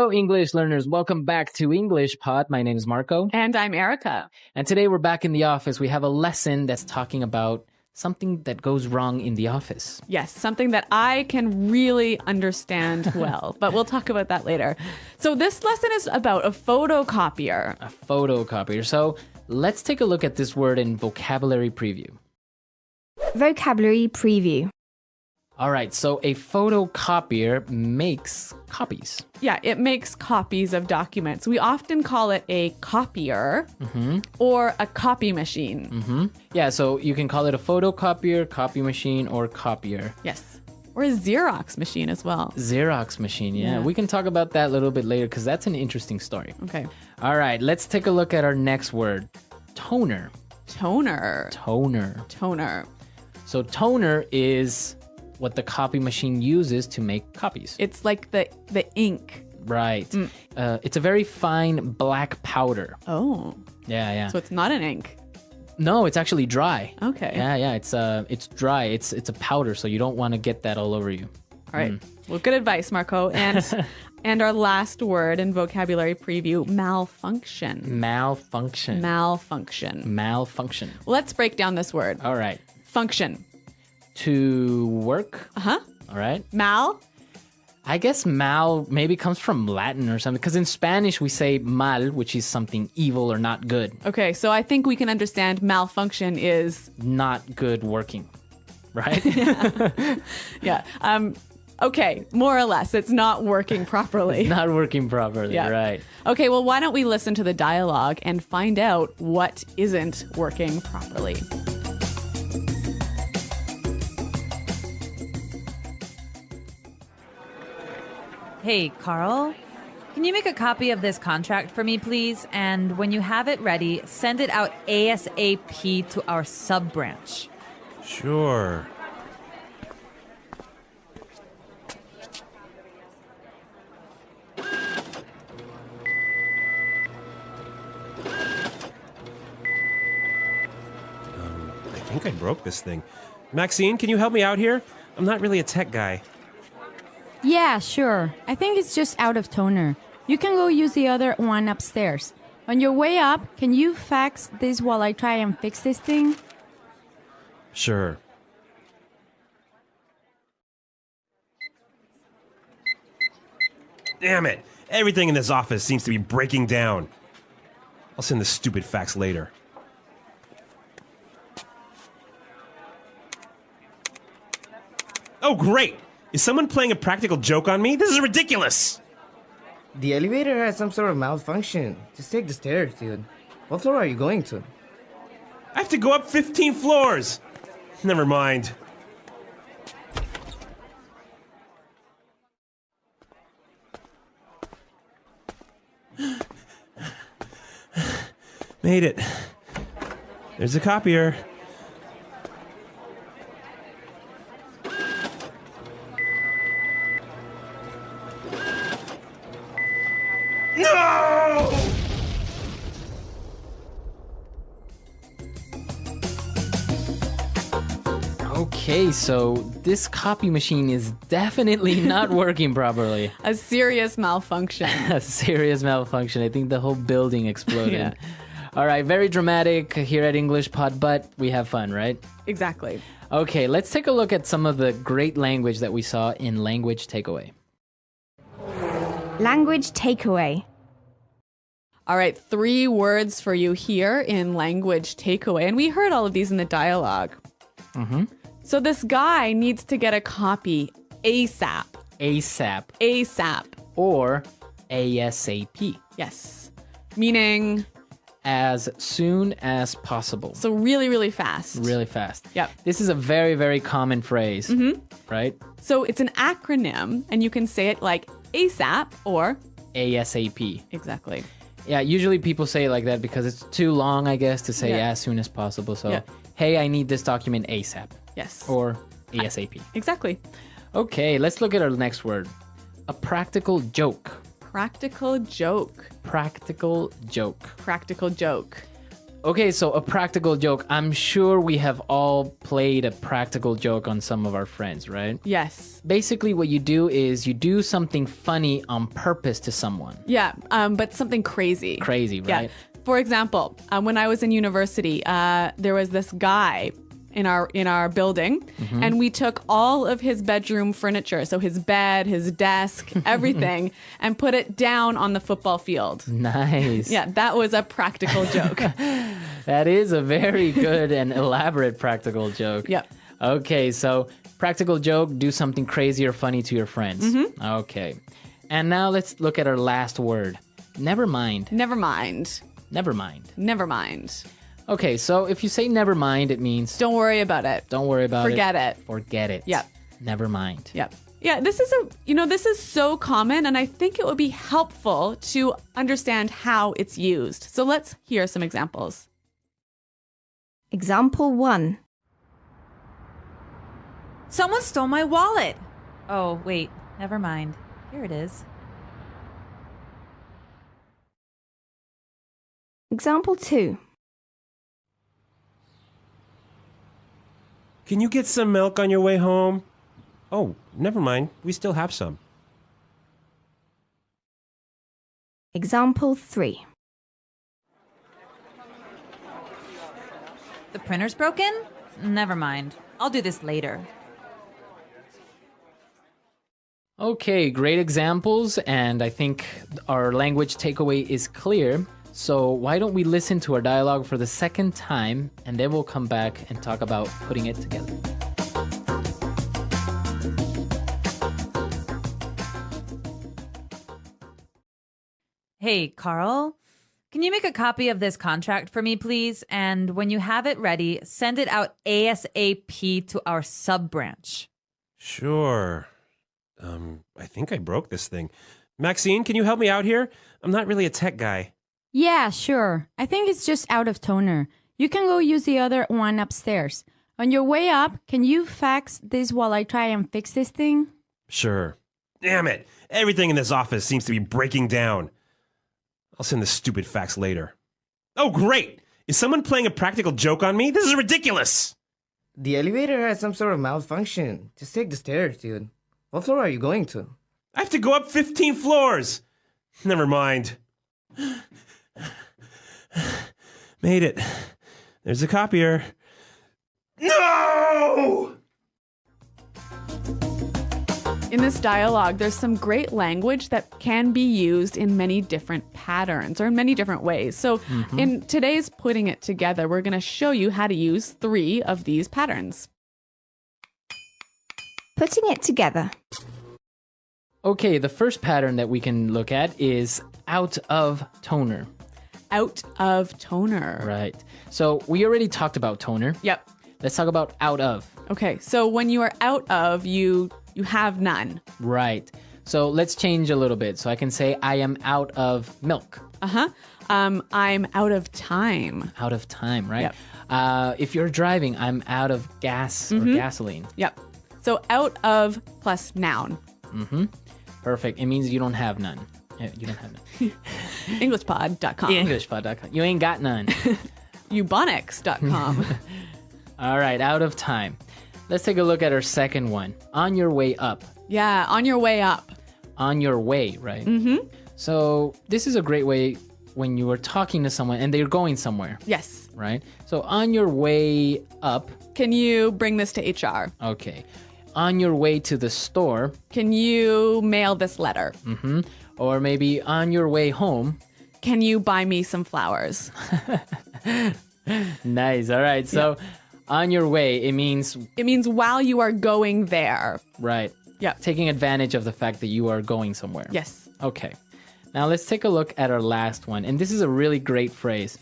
Hello, English learners. Welcome back to English Pod. My name is Marco. And I'm Erica. And today we're back in the office. We have a lesson that's talking about something that goes wrong in the office. Yes, something that I can really understand well, but we'll talk about that later. So this lesson is about a photocopier. A photocopier. So let's take a look at this word in vocabulary preview. Vocabulary preview. All right, so a photocopier makes copies. Yeah, it makes copies of documents. We often call it a copier or a copy machine. Yeah, so you can call it a photocopier, copy machine, or copier. Yes, or a Xerox machine as well. Xerox machine, yeah. Yeah. We can talk about that a little bit later because that's an interesting story. Okay. All right, let's take a look at our next word. Toner. Toner. Toner. Toner. So toner is what the copy machine uses to make copies. It's like the ink. Right. It's a very fine black powder. Oh. Yeah. So it's not an ink. No, it's actually dry. Okay. Yeah. It's dry. It's a powder, so you don't want to get that all over you. All right. Well, good advice, Marco. And our last word in vocabulary preview, malfunction. Malfunction. Malfunction. Malfunction. Let's break down this word. All right. Function. To work. Uh-huh. All right. Mal. I guess mal maybe comes from Latin or something, because in Spanish we say mal, which is something evil or not good. Okay, so I think we can understand malfunction is... Not good working, right? Yeah. Okay, more or less. It's not working properly. It's not working properly, Yeah. right. Okay, well, why don't we listen to the dialogue and find out what isn't working properly? Hey, Carl, can you make a copy of this contract for me, please? And when you have it ready, send it out ASAP to our sub-branch. Sure. I think I broke this thing. Maxine, can you help me out here? I'm not really a tech guy. Yeah, sure. I think it's just out of toner. You can go use the other one upstairs. On your way up, can you fax this while I try and fix this thing? Sure. Damn it! Everything in this office seems to be breaking down. I'll send the stupid fax later. Oh, great! Is someone playing a practical joke on me? This is ridiculous! The elevator has some sort of malfunction. Just take the stairs, dude. What floor are you going to? I have to go up 15 floors! Never mind. Made it. There's a copier. No! Okay, so this copy machine is definitely not working properly. A serious malfunction. A serious malfunction. I think the whole building exploded. Yeah. All right, very dramatic here at English Pod, but we have fun, right? Exactly. Okay, let's take a look at some of the great language that we saw in Language Takeaway. Language takeaway. All right, 3 words for you here in language takeaway. And we heard all of these in the dialogue. So this guy needs to get a copy ASAP. ASAP ASAP. or ASAP. Yes. Meaning, As soon as possible. so really, really fast. Really fast. Yep. This is a very, very common phrase, right? So it's an acronym, and you can say it like ASAP or ASAP. exactly. Yeah, usually people say it like that because it's too long, I guess, to say Yeah. as soon as possible. So, Yeah. hey, I need this document ASAP. Yes. Or ASAP. Exactly. Okay, let's look at our next word. A practical joke. Practical joke. Practical joke. Practical joke. Okay, so a practical joke. I'm sure we have all played a practical joke on some of our friends, right? Yes. Basically, what you do is you do something funny on purpose to someone. Yeah, but something crazy. Crazy, right? Yeah. For example, when I was in university, there was this guy in our building, and we took all of his bedroom furniture, so his bed, his desk, everything, and put it down on the football field. Nice. Yeah, that was a practical joke. That is a very good and elaborate practical joke. Yep. Okay, so practical joke, do something crazy or funny to your friends. Okay. And now let's look at our last word. Never mind. Never mind. Never mind. Never mind. Okay, so if you say never mind, it means Don't worry about it. don't worry about Forget it. it. Forget it. Yep. Never mind. Yep. Yeah, this is so common, and I think it would be helpful to understand how it's used. So let's hear some examples. Example 1. Someone stole my wallet. Oh, wait. Never mind. Here it is. Example 2. Can you get some milk on your way home? Oh, never mind. We still have some. Example 3. The printer's broken? Never mind. I'll do this later. Okay, great examples, and I think our language takeaway is clear. So why don't we listen to our dialogue for the second time, and then we'll come back and talk about putting it together. Hey, Carl. Can you make a copy of this contract for me, please? And when you have it ready, send it out ASAP to our sub-branch. Sure. I think I broke this thing. Maxine, can you help me out here? I'm not really a tech guy. Yeah, sure. I think it's just out of toner. You can go use the other one upstairs. On your way up, can you fax this while I try and fix this thing? Sure. Damn it. Everything in this office seems to be breaking down. I'll send the stupid fax later. Oh, great. Is someone playing a practical joke on me? This is ridiculous. The elevator has some sort of malfunction. Just take the stairs, dude. What floor are you going to? I have to go up 15 floors. Never mind. Made it. There's a copier. No! In this dialogue, there's some great language that can be used in many different patterns or in many different ways. So in today's Putting It Together, we're going to show you how to use 3 of these patterns. Putting it together. Okay, the first pattern that we can look at is out of toner. Out of toner. Right. So we already talked about toner. Yep. Let's talk about out of. Okay, so when you are out of, you have none. Right. So let's change a little bit. So I can say I am out of milk. I'm out of time. Out of time, right? Yep. If you're driving, I'm out of gas or gasoline. Yep. So out of plus noun. Perfect. It means you don't have none. You don't have none. Englishpod.com. Englishpod.com. You ain't got none. Ubonics.com. All right, out of time. Let's take a look at our second one. On your way up. Yeah, on your way up. On your way, right? So this is a great way when you are talking to someone and they're going somewhere, Yes. right? So on your way up. Can you bring this to HR? Okay. On your way to the store. Can you mail this letter? Or maybe on your way home. Can you buy me some flowers? Nice. All right. So on your way, it means, while you are going there. right. Yeah. Taking advantage of the fact that you are going somewhere. Yes. Okay. Now let's take a look at our last one. And this is a really great phrase.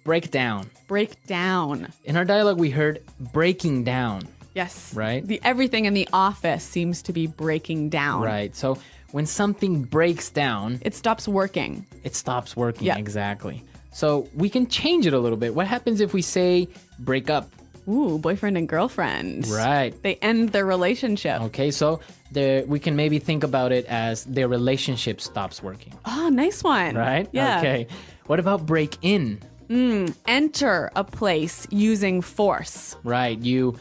Break down. Break down. In our dialogue, we heard breaking down. Yes. Right. Everything in the office seems to be breaking down. Right. So when something breaks down, It stops working. it stops working. Yeah. Exactly. So we can change it a little bit. What happens if we say break up? Ooh, boyfriend and girlfriend. Right. They end their relationship. Okay. So we can maybe think about it as their relationship stops working. Oh, nice one. Right? Yeah. Okay. What about break in? Enter a place using force. Right. You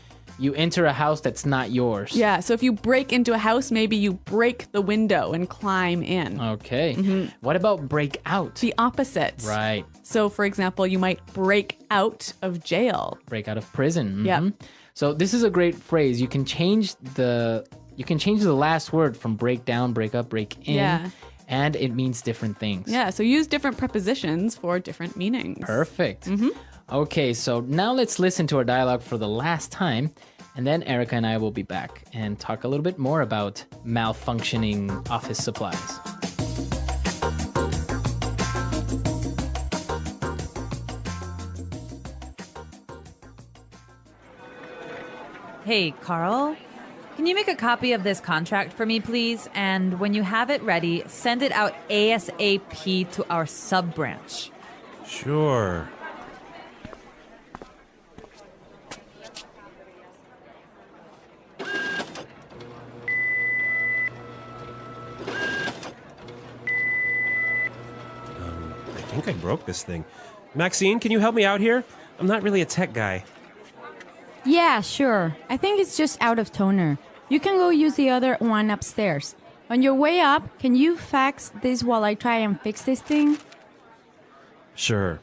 enter a house that's not yours. Yeah, so if you break into a house, maybe you break the window and climb in. Okay. What about break out? The opposite. Right. So, for example, you might break out of jail. Break out of prison. Yeah. So this is a great phrase. You can change the last word from break down, break up, break in. Yeah. And it means different things. Yeah, so use different prepositions for different meanings. Perfect. Okay, so now let's listen to our dialogue for the last time, and then Erica and I will be back and talk a little bit more about malfunctioning office supplies. Hey, Carl, can you make a copy of this contract for me, please? And when you have it ready, send it out ASAP to our sub-branch. Sure. I think I broke this thing. Maxine, can you help me out here? I'm not really a tech guy. Yeah, sure. I think it's just out of toner. You can go use the other one upstairs. On your way up, can you fax this while I try and fix this thing? Sure.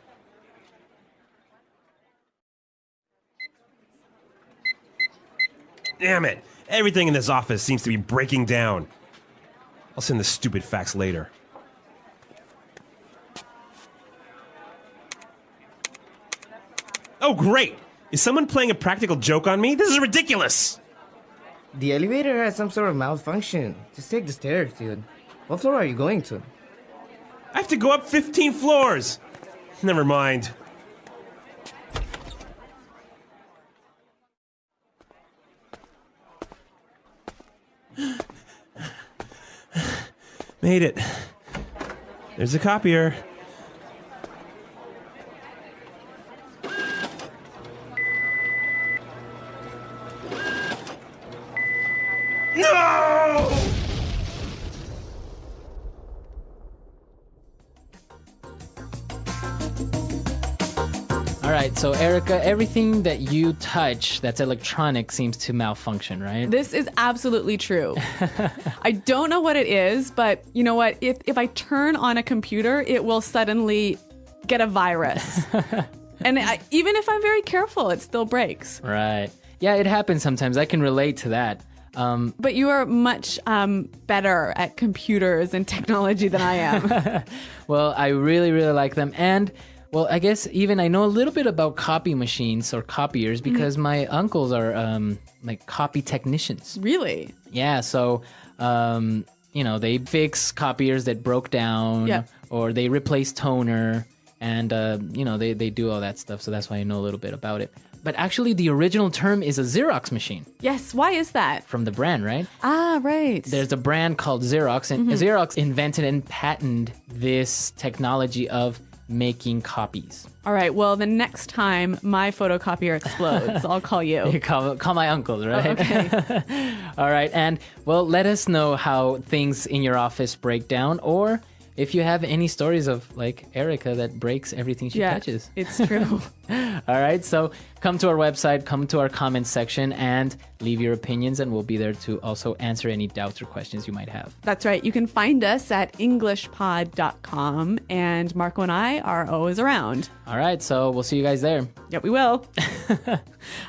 Damn it! Everything in this office seems to be breaking down. I'll send the stupid fax later. Oh, great! Is someone playing a practical joke on me? This is ridiculous! The elevator has some sort of malfunction. Just take the stairs, dude. What floor are you going to? I have to go up 15 floors! Never mind. Made it. There's a copier. No! All right, so Erica, everything that you touch that's electronic seems to malfunction, right? This is absolutely true. I don't know what it is, but you know what? If I turn on a computer, it will suddenly get a virus. And even if I'm very careful, it still breaks. Right. Yeah, it happens sometimes. I can relate to that. But you are much better at computers and technology than I am. Well, I really, really like them. And, well, I guess even I know a little bit about copy machines or copiers because my uncles are like copy technicians. Really? Yeah, so, they fix copiers that broke down or they replace toner and, they do all that stuff. So that's why I know a little bit about it. But actually, the original term is a Xerox machine. Yes, why is that? From the brand, right? Ah, right. There's a brand called Xerox, and Xerox invented and patented this technology of making copies. All right, well, the next time my photocopier explodes, I'll call you. You call my uncles, right? Oh, okay. All right, and, well, let us know how things in your office break down, or if you have any stories of, like, Erica that breaks everything she touches. It's true. All right, so come to our website, come to our comments section, and leave your opinions, and we'll be there to also answer any doubts or questions you might have. That's right. You can find us at englishpod.com, and Marco and I are always around. All right, so we'll see you guys there. Yep, we will.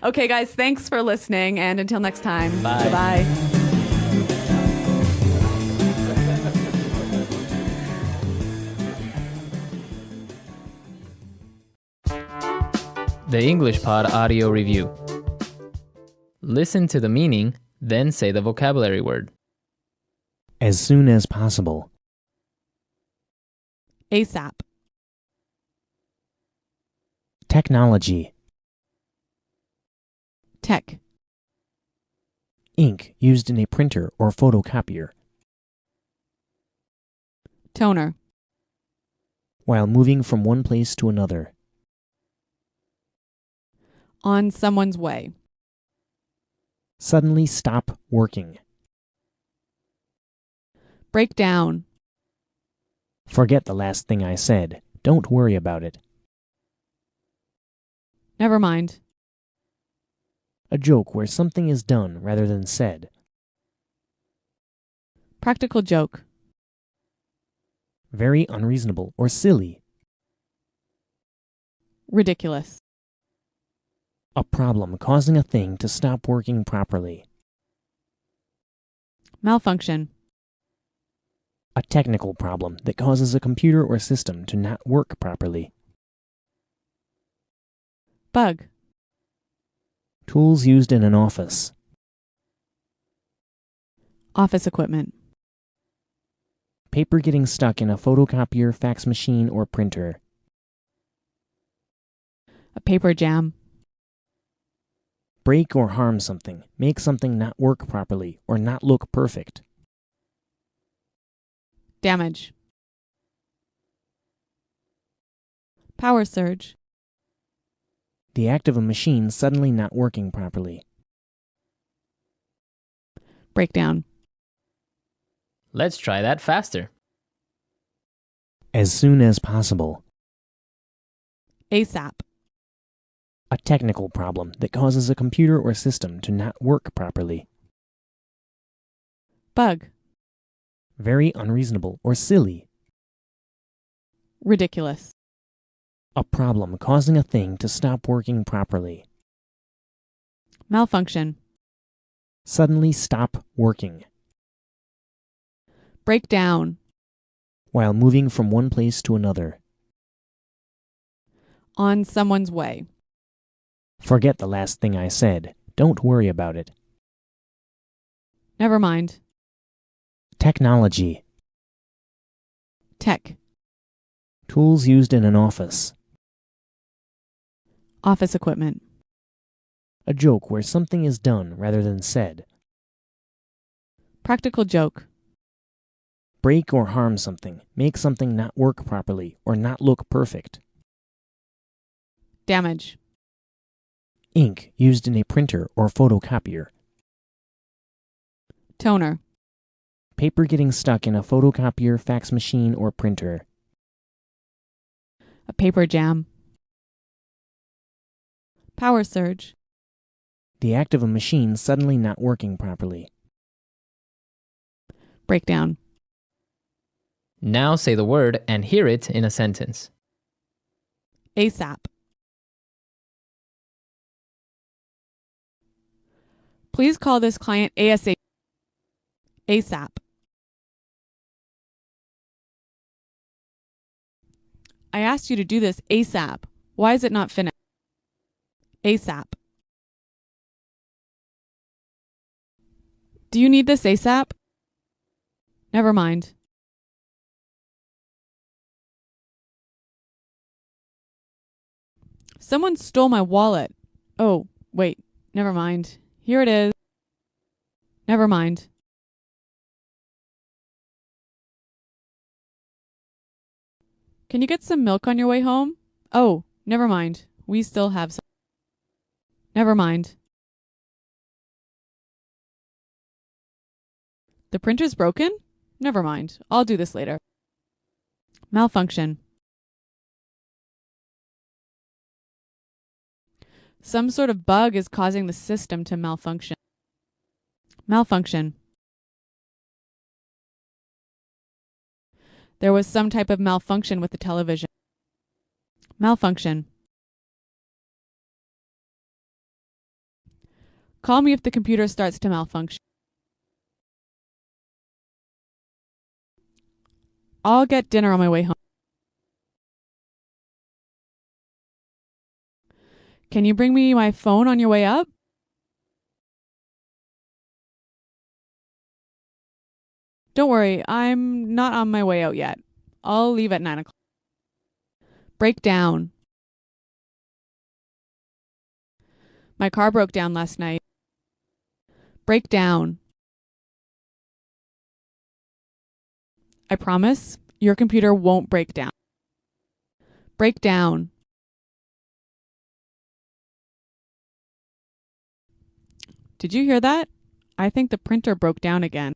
Okay, guys, thanks for listening, and until next time, Bye. Goodbye. The English Pod Audio Review. Listen to the meaning, then say the vocabulary word. As soon as possible. ASAP. Technology. Tech. Ink used in a printer or photocopier. Toner. While moving from one place to another. On someone's way. Suddenly stop working. Break down. Forget the last thing I said. Don't worry about it. Never mind. A joke where something is done rather than said. Practical joke. Very unreasonable or silly. Ridiculous. A problem causing a thing to stop working properly. Malfunction. A technical problem that causes a computer or system to not work properly. Bug. Tools used in an office. Office equipment. Paper getting stuck in a photocopier, fax machine, or printer. A paper jam. Break or harm something, make something not work properly, or not look perfect. Damage. Power surge. The act of a machine suddenly not working properly. Breakdown. Let's try that faster. As soon as possible. ASAP. A technical problem that causes a computer or system to not work properly. Bug. Very unreasonable or silly. Ridiculous. A problem causing a thing to stop working properly. Malfunction. Suddenly stop working. Breakdown. While moving from one place to another. On someone's way. Forget the last thing I said. Don't worry about it. Never mind. Technology. Tech. Tools used in an office. Office equipment. A joke where something is done rather than said. Practical joke. Break or harm something, make something not work properly, or not look perfect. Damage. Ink used in a printer or photocopier. Toner. Paper getting stuck in a photocopier, fax machine, or printer. A paper jam. Power surge. The act of a machine suddenly not working properly. Breakdown. Now say the word and hear it in a sentence. ASAP. Please call this client ASAP. ASAP. I asked you to do this ASAP. Why is it not finished? ASAP. Do you need this ASAP? Never mind. Someone stole my wallet. Oh, wait. Never mind. Here it is. Never mind. Can you get some milk on your way home? Oh, never mind. We still have some. Never mind. The printer's broken? Never mind. I'll do this later. Malfunction. Some sort of bug is causing the system to malfunction. Malfunction. There was some type of malfunction with the television. Malfunction. Call me if the computer starts to malfunction. I'll get dinner on my way home. Can you bring me my phone on your way up? Don't worry, I'm not on my way out yet. I'll leave at 9 o'clock. Break down. My car broke down last night. Break down. I promise, your computer won't break down. Break down. Did you hear that? I think the printer broke down again.